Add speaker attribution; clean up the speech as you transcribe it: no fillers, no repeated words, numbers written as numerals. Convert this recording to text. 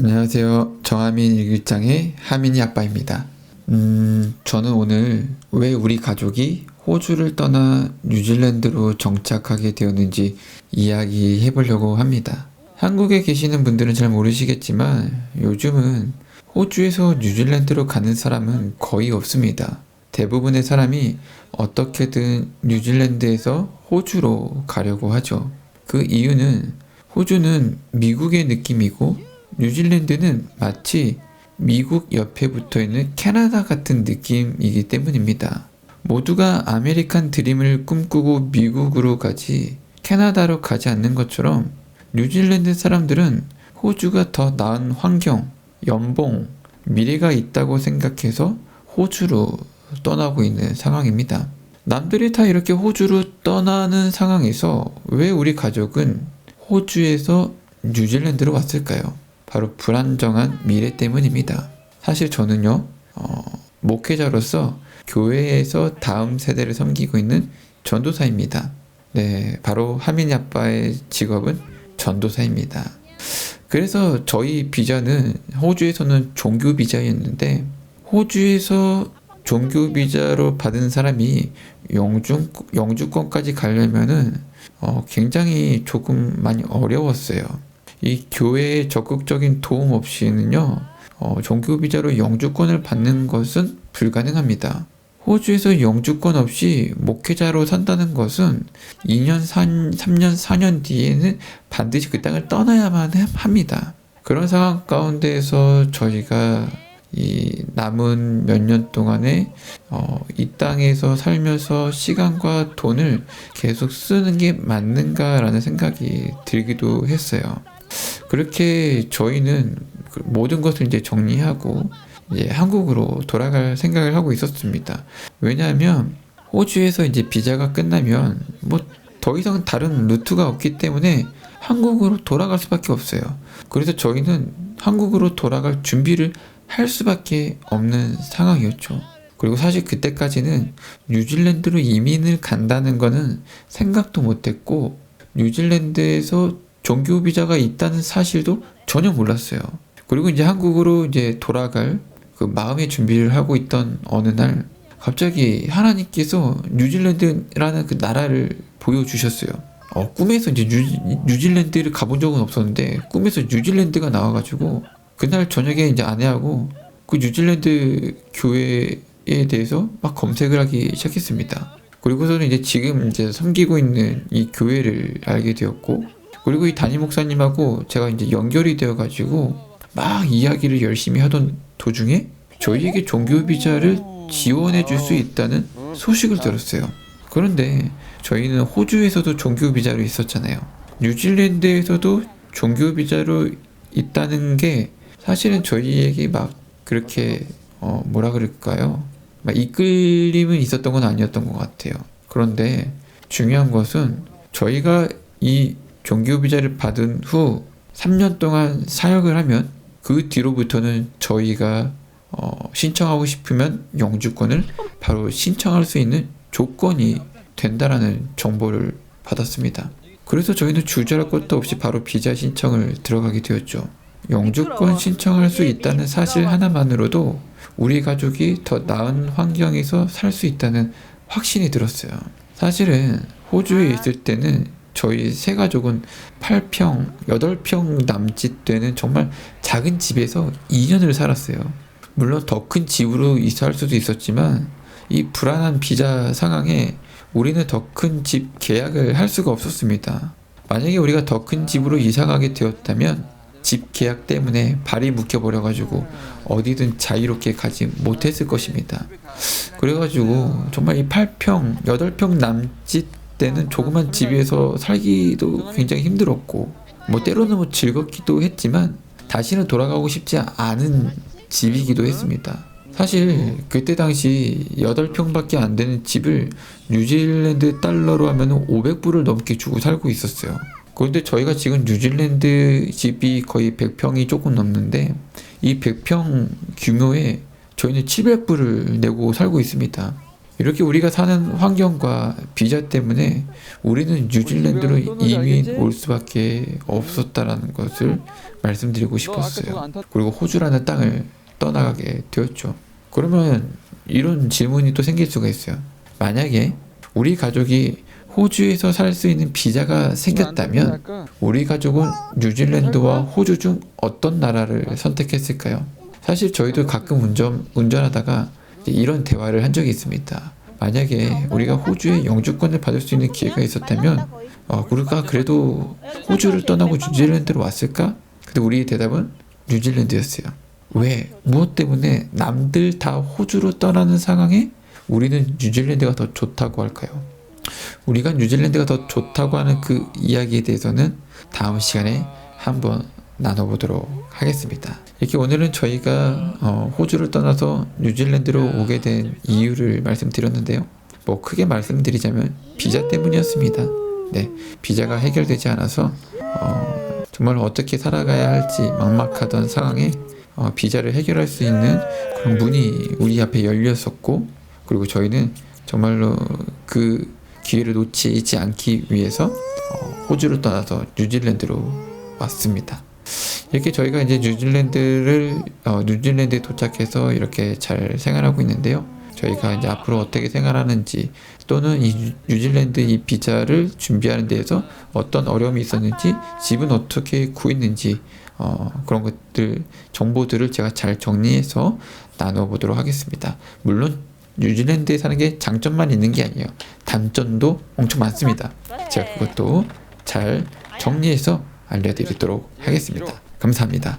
Speaker 1: 안녕하세요. 정하민 일기장의 하민이 아빠입니다. 저는 오늘 왜 우리 가족이 호주를 떠나 뉴질랜드로 정착하게 되었는지 이야기해 보려고 합니다. 한국에 계시는 분들은 잘 모르시겠지만 요즘은 호주에서 뉴질랜드로 가는 사람은 거의 없습니다. 대부분의 사람이 어떻게든 뉴질랜드에서 호주로 가려고 하죠. 그 이유는 호주는 미국의 느낌이고 뉴질랜드는 마치 미국 옆에 붙어있는 캐나다 같은 느낌이기 때문입니다. 모두가 아메리칸 드림을 꿈꾸고 미국으로 가지 캐나다로 가지 않는 것처럼 뉴질랜드 사람들은 호주가 더 나은 환경, 연봉, 미래가 있다고 생각해서 호주로 떠나고 있는 상황입니다. 남들이 다 이렇게 호주로 떠나는 상황에서 왜 우리 가족은 호주에서 뉴질랜드로 왔을까요? 바로 불안정한 미래 때문입니다. 사실 저는요, 목회자로서 교회에서 다음 세대를 섬기고 있는 전도사입니다. 네, 바로 하민이 아빠의 직업은 전도사입니다. 그래서 저희 비자는 호주에서는 종교 비자였는데 호주에서 종교 비자로 받은 사람이 영주권까지 가려면은 굉장히 조금 많이 어려웠어요. 이 교회의 적극적인 도움 없이는요, 종교 비자로 영주권을 받는 것은 불가능합니다. 호주에서 영주권 없이 목회자로 산다는 것은 2년, 3년, 4년 뒤에는 반드시 그 땅을 떠나야만 합니다. 그런 상황 가운데에서 저희가 이 남은 몇 년 동안에 이 땅에서 살면서 시간과 돈을 계속 쓰는 게 맞는가라는 생각이 들기도 했어요. 그렇게 저희는 모든 것을 이제 정리하고 이제 한국으로 돌아갈 생각을 하고 있었습니다. 왜냐하면 호주에서 이제 비자가 끝나면 뭐 더 이상 다른 루트가 없기 때문에 한국으로 돌아갈 수밖에 없어요. 그래서 저희는 한국으로 돌아갈 준비를 할 수밖에 없는 상황이었죠. 그리고 사실 그때까지는 뉴질랜드로 이민을 간다는 거는 생각도 못했고 뉴질랜드에서 종교 비자가 있다는 사실도 전혀 몰랐어요. 그리고 이제 한국으로 이제 돌아갈 그 마음의 준비를 하고 있던 어느 날 갑자기 하나님께서 뉴질랜드라는 그 나라를 보여주셨어요. 꿈에서 이제 뉴질랜드를 가본 적은 없었는데 꿈에서 뉴질랜드가 나와가지고 그날 저녁에 이제 아내하고 그 뉴질랜드 교회에 대해서 막 검색을 하기 시작했습니다. 그리고서는 이제 지금 이제 섬기고 있는 이 교회를 알게 되었고, 그리고 이 담임 목사님하고 제가 이제 연결이 되어가지고 막 이야기를 열심히 하던 도중에 저희에게 종교 비자를 지원해 줄 수 있다는 소식을 들었어요. 그런데 저희는 호주에서도 종교 비자로 있었잖아요. 뉴질랜드에서도 종교 비자로 있다는 게 사실은 저희에게 막 그렇게 뭐라 그럴까요? 막 이끌림은 있었던 건 아니었던 것 같아요. 그런데 중요한 것은 저희가 이 종교 비자를 받은 후 3년 동안 사역을 하면 그 뒤로부터는 저희가 신청하고 싶으면 영주권을 바로 신청할 수 있는 조건이 된다라는 정보를 받았습니다. 그래서 저희는 주저할 것도 없이 바로 비자 신청을 들어가게 되었죠. 영주권 신청할 수 있다는 사실 하나만으로도 우리 가족이 더 나은 환경에서 살 수 있다는 확신이 들었어요. 사실은 호주에 있을 때는 저희 세 가족은 8평, 8평 남짓 되는 정말 작은 집에서 2년을 살았어요. 물론 더 큰 집으로 이사할 수도 있었지만 이 불안한 비자 상황에 우리는 더 큰 집 계약을 할 수가 없었습니다. 만약에 우리가 더 큰 집으로 이사 가게 되었다면 집 계약 때문에 발이 묶여버려가지고 어디든 자유롭게 가지 못했을 것입니다. 그래가지고 정말 이 8평, 8평 남짓 때는 조그만 집에서 살기도 굉장히 힘들었고 뭐 때로는 뭐 즐겁기도 했지만 다시는 돌아가고 싶지 않은 집이기도 했습니다. 사실 그때 당시 8평밖에 안 되는 집을 뉴질랜드 달러로 하면 500불을 넘게 주고 살고 있었어요. 그런데 저희가 지금 뉴질랜드 집이 거의 100평이 조금 넘는데 이 100평 규모에 저희는 700불을 내고 살고 있습니다. 이렇게 우리가 사는 환경과 비자 때문에 우리는 뉴질랜드로 이민 올 수밖에 없었다라는 것을 말씀드리고 싶었어요. 그리고 호주라는 땅을 떠나가게 되었죠. 그러면 이런 질문이 또 생길 수가 있어요. 만약에 우리 가족이 호주에서 살 수 있는 비자가 생겼다면 우리 가족은 뉴질랜드와 호주 중 어떤 나라를 선택했을까요? 사실 저희도 가끔 운전하다가 이런 대화를 한 적이 있습니다. 만약에 우리가 호주의 영주권을 받을 수 있는 기회가 있었다면 우리가 그래도 호주를 떠나고 뉴질랜드로 왔을까? 근데 우리의 대답은 뉴질랜드였어요. 왜? 무엇 때문에 남들 다 호주로 떠나는 상황에 우리는 뉴질랜드가 더 좋다고 할까요? 우리가 뉴질랜드가 더 좋다고 하는 그 이야기에 대해서는 다음 시간에 한번 나눠보도록 하겠습니다. 이렇게 오늘은 저희가 호주를 떠나서 뉴질랜드로 오게 된 이유를 말씀드렸는데요. 뭐 크게 말씀드리자면 비자 때문이었습니다. 네, 비자가 해결되지 않아서 정말 어떻게 살아가야 할지 막막하던 상황에 비자를 해결할 수 있는 그런 문이 우리 앞에 열렸었고, 그리고 저희는 정말로 그 기회를 놓치지 않기 위해서 호주를 떠나서 뉴질랜드로 왔습니다. 이렇게 저희가 이제 뉴질랜드에 도착해서 이렇게 잘 생활하고 있는데요. 저희가 이제 앞으로 어떻게 생활하는지, 또는 이 뉴질랜드 이 비자를 준비하는 데에서 어떤 어려움이 있었는지, 집은 어떻게 구했는지, 그런 것들, 정보들을 제가 잘 정리해서 나눠보도록 하겠습니다. 물론 뉴질랜드에 사는 게 장점만 있는 게 아니에요. 단점도 엄청 많습니다. 제가 그것도 잘 정리해서 알려드리도록 하겠습니다. 감사합니다.